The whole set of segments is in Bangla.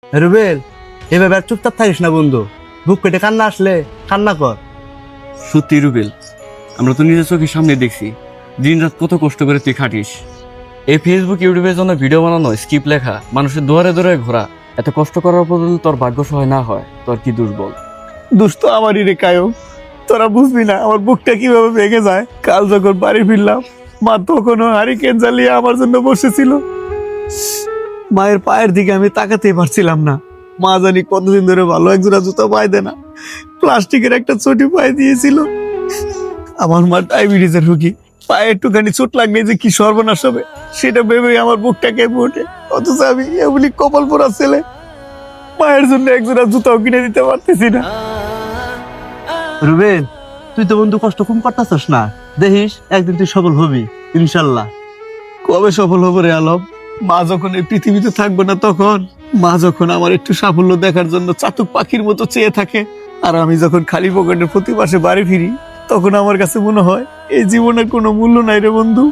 রুবেল, এভাবে আর চুপচাপ থাকিস না বন্ধু। বুক পেটে কান্না আসলে কান্না কর। সত্যি রুবেল, আমরা তো নিজের চোখের সামনে দেখছি দিন রাত কত কষ্ট করে তুই খাটিস। এই ফেসবুক ইউটিউবের জন্য ভিডিও বানানো, স্ক্রিপ্ট লেখা, মানুষের দুয়ারে দুয়ারে ঘোরা, এত কষ্ট করার পর যদি তোর ভাগ্য সহায় না হয়, তোর কি দুর্বল। দুষ্ট আমারই রে কায়ক, তোরা বুঝবি না আমার বুকটা কিভাবে ভেঙে যায়। কাল যখন বাড়ি ফিরলাম, মা তখনও হারিকেন জ্বালিয়ে আমার জন্য বসেছিল। মায়ের পায়ের দিকে আমি তাকাতেই পারছিলাম না। মা জানি কতদিন ধরে ভালো একজোড়া জুতো পায় দেয় না, প্লাস্টিকের একটা চটি পায়ে দিয়েছিল। আমার মা ডায়াবেটিসের রোগী, পায়ে একটুখানি চোট লাগলে যে কি সর্বনাশ হবে সেটা ভেবে আমার বুকটা কেঁপে ওঠে। অথচ আমি এমনি কপাল পোড়া ছেলে, মায়ের জন্য একজোড়া জুতাও কিনে দিতে পারতেছি না। রুবেল, তুই তো বন্ধু কষ্ট কম করতেছস না, দেখিস একদিন তুই সফল হবি ইনশাল্লাহ। কবে সফল হবো রে আলম? মা যখন এই পৃথিবীতে থাকবে না তখন। মা যখন আমার একটু সাফল্য দেখার জন্য চাতক পাখির মতো চেয়ে থাকে, আর আমি যখন খালি পকেটে প্রতি মাসে বাড়ি ফিরি, তখন আমার কাছে মনে হয় এই জীবনের কোনো মূল্য নাই রে বন্ধু।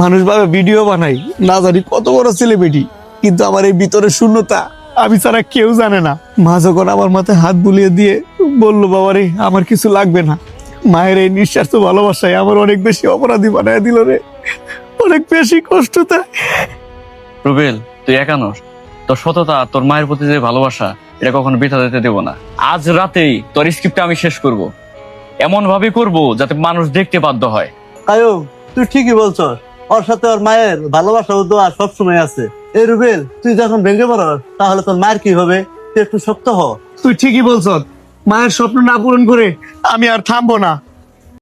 মানুষ ভাবে ভিডিও বানাই, না জানি কত বড় সেলিব্রিটি, কিন্তু আমার এই ভিতরের শূন্যতা আমি ছাড়া কেউ জানে না। মা যখন আমার মাথায় হাত বুলিয়ে দিয়ে বললো, বাবা রে আমার কিছু লাগবে না, মায়ের এই নিঃস্বার্থ ভালোবাসায় আমার অনেক বেশি অপরাধী বানায় দিল রে, অনেক বেশি কষ্ট তাই। রুবেল, তুই একা নস, তোর সততা, তোর মায়ের প্রতি যে ভালোবাসা, এটা কখনো বৃথা যেতে দেবো না। আজ রাতেই তোর স্ক্রিপ্টটা আমি শেষ করব, এমন ভাবে করব যাতে মানুষ দেখতে বাধ্য হয়। আয়ো, তুই ঠিকই বলছস, ওর সাথে ওর মায়ের ভালোবাসা ও দোয়া সবসময় আছে। এই রুবেল, তুই যখন ভেঙে পড়স তাহলে তোর মায়ের কি হবে? তুই একটু শক্ত হ। তুই ঠিকই বলছস, মায়ের স্বপ্ন না পূরণ করে আমি আর থামবো না।